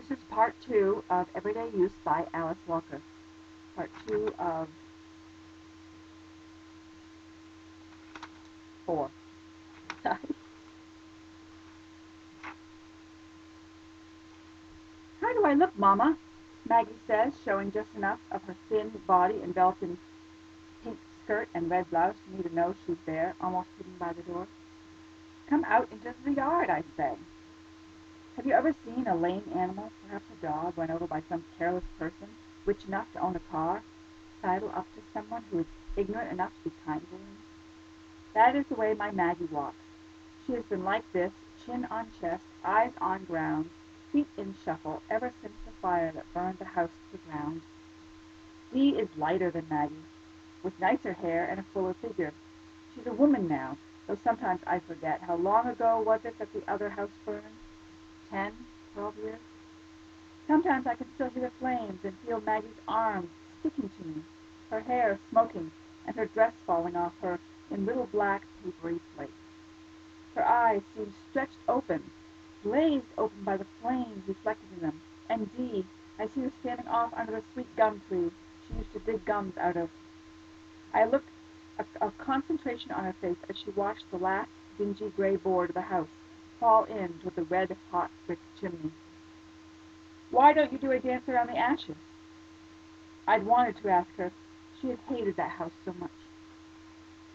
This is part two of Everyday Use by Alice Walker. Part two of four. How do I look, Mama? Maggie says, showing just enough of her thin body enveloped in pink skirt and red blouse for me to know she's there, almost hidden by the door. Come out into the yard, I say. Have you ever seen a lame animal, perhaps a dog, run over by some careless person, rich enough to own a car, sidle up to someone who is ignorant enough to be kind to him? That is the way my Maggie walks. She has been like this, chin on chest, eyes on ground, feet in shuffle, ever since the fire that burned the house to the ground. Dee is lighter than Maggie, with nicer hair and a fuller figure. She's a woman now, though sometimes I forget how long ago was it that the other house burned? 10, 12 years? Sometimes I can still hear the flames and feel Maggie's arms sticking to me, her hair smoking, and her dress falling off her in little black papery flakes. Her eyes seem stretched open, blazed open by the flames reflected in them, and Dee, I see her standing off under the sweet gum tree she used to dig gums out of. I looked of concentration on her face as she watched the last dingy gray board of the house fall in with the red hot brick chimney. Why don't you do a dance around the ashes? I'd wanted to ask her. She had hated that house so much.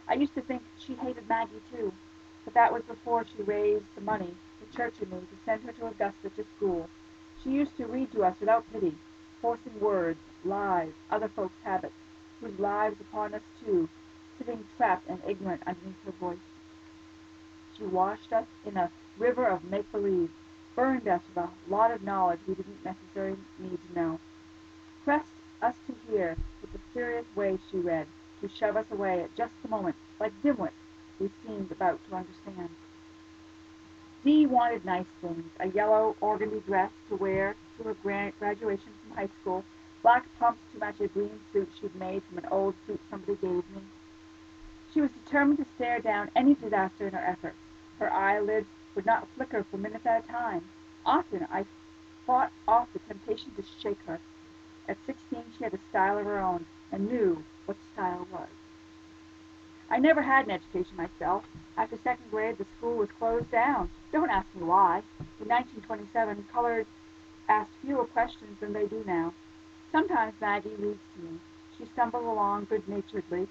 I used to think she hated Maggie too, but that was before she raised the money, the church and me, to send her to Augusta to school. She used to read to us without pity, forcing words, lies, other folks' habits, whose lives upon us too, sitting trapped and ignorant underneath her voice. She washed us in a river of make-believe, burned us with a lot of knowledge we didn't necessarily need to know, pressed us to hear with the serious way she read, to shove us away at just the moment, like dimwits we seemed about to understand. Dee wanted nice things, a yellow organdy dress to wear to her graduation from high school, black pumps to match a green suit she'd made from an old suit somebody gave me. She was determined to stare down any disaster in her efforts. Her eyelids would not flicker for minutes at a time. Often I fought off the temptation to shake her. At 16 she had a style of her own, and knew what style was. I never had an education myself. After second grade, the school was closed down. Don't ask me why. In 1927, colored asked fewer questions than they do now. Sometimes Maggie reads to me. She stumbles along good-naturedly,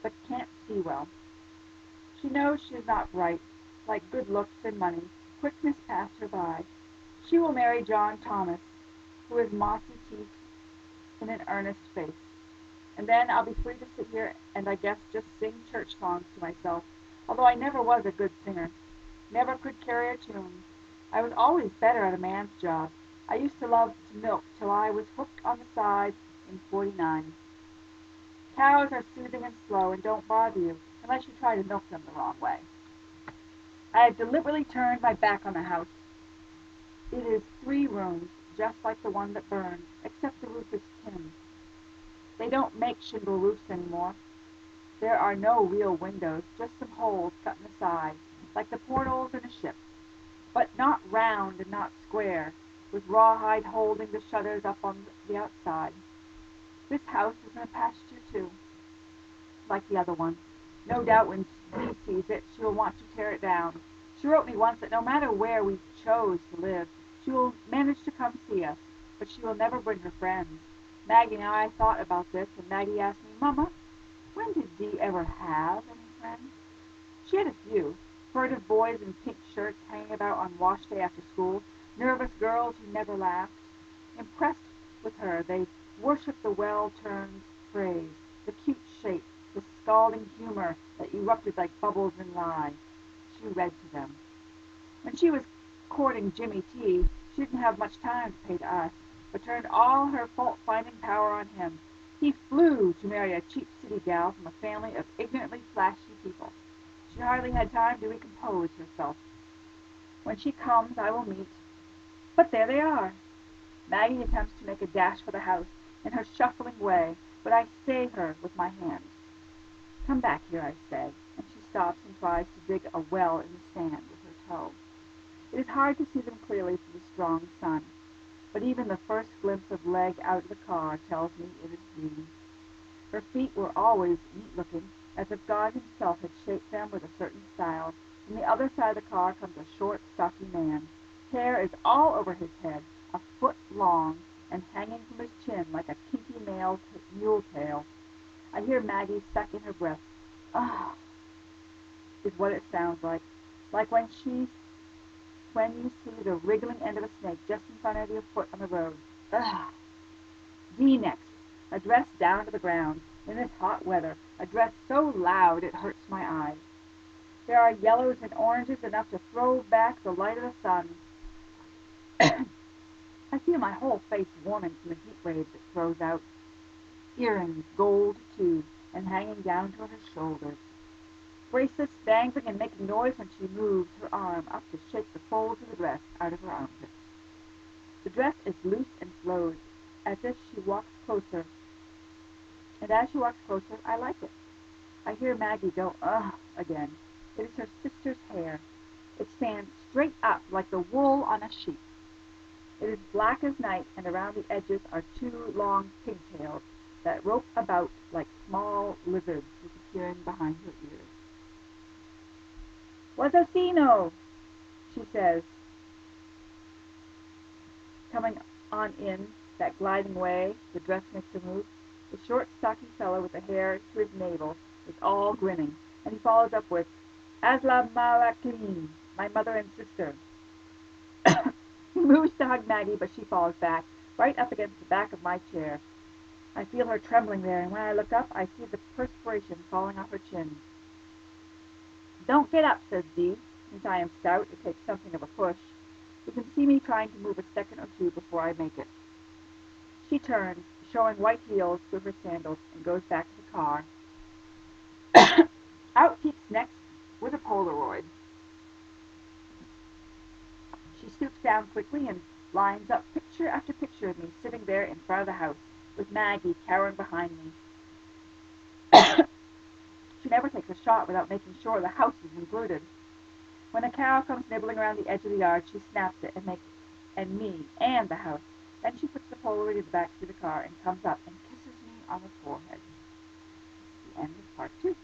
but can't see well. She knows she is not bright. Like good looks and money, quickness passed her by. She will marry John Thomas, who has mossy teeth and an earnest face. And then I'll be free to sit here and I guess just sing church songs to myself, although I never was a good singer. Never could carry a tune. I was always better at a man's job. I used to love to milk till I was hooked on the side in 49. Cows are soothing and slow and don't bother you unless you try to milk them the wrong way. I have deliberately turned my back on the house. It is 3 rooms, just like the one that burned, except the roof is tin. They don't make shingle roofs anymore. There are no real windows, just some holes cut in the side, like the portholes in a ship, but not round and not square, with rawhide holding the shutters up on the outside. This house is in a pasture too, like the other one. No doubt when Dee sees it, she will want to tear it down. She wrote me once that no matter where we chose to live, she will manage to come see us, but she will never bring her friends. Maggie and I thought about this, and Maggie asked me, Mama, when did Dee ever have any friends? She had a few, furtive boys in pink shirts hanging about on wash day after school, nervous girls who never laughed. Impressed with her, they worshipped the well-turned phrase, the cute shape, the scalding humor that erupted like bubbles in lye. She read to them. When she was courting Jimmy T, she didn't have much time to pay to us, but turned all her fault-finding power on him. He flew to marry a cheap city gal from a family of ignorantly flashy people. She hardly had time to recompose herself. When she comes, I will meet. But there they are. Maggie attempts to make a dash for the house in her shuffling way, but I stay her with my hand. Come back here, I say, and she stops and tries to dig a well in the sand with her toe. It is hard to see them clearly through the strong sun. but even the first glimpse of leg out of the car tells me it is Dee. Her feet were always neat-looking, as if God himself had shaped them with a certain style. From the other side of the car comes a short, stocky man. Hair is all over his head, a foot long, and hanging from his chin like a kinky mule tail. I hear Maggie suck in her breath. "Ugh," is what it sounds like when you see the wriggling end of a snake just in front of your foot on the road. Ugh. D next, a dress down to the ground, in this hot weather, a dress so loud it hurts my eyes. There are yellows and oranges enough to throw back the light of the sun. I feel my whole face warming from the heat waves it throws out. Earrings, gold too, and hanging down to her shoulders. Bracelets dangling and making noise when she moves her arm up to shake the folds of the dress out of her armpits. The dress is loose and flows, as if she walks closer, and as she walks closer, I like it. I hear Maggie go, "Ugh," again. It is her sister's hair. It stands straight up like the wool on a sheep. It is black as night, and around the edges are two long pigtails that rope about like small lizards disappearing behind her ears. "Guadagnino," she says, coming on in that gliding way the dress makes her move. The short, stocky fellow with the hair to his navel is all grinning, and he follows up with, "As la Malakine, my mother and sister." He moves to hug Maggie, but she falls back, right up against the back of my chair. I feel her trembling there, and when I look up, I see the perspiration falling off her chin. "Don't get up," says Dee. Since I am stout, it takes something of a push. You can see me trying to move a second or two before I make it. She turns, showing white heels through her sandals, and goes back to the car. Out peeks next with a Polaroid. She stoops down quickly and lines up picture after picture of me sitting there in front of the house, with Maggie cowering behind me. She never takes a shot without making sure the house is included. When a cow comes nibbling around the edge of the yard, she snaps it and me and the house. Then she puts the Polaroid in the back seat of the car and comes up and kisses me on the forehead. The end of part 2.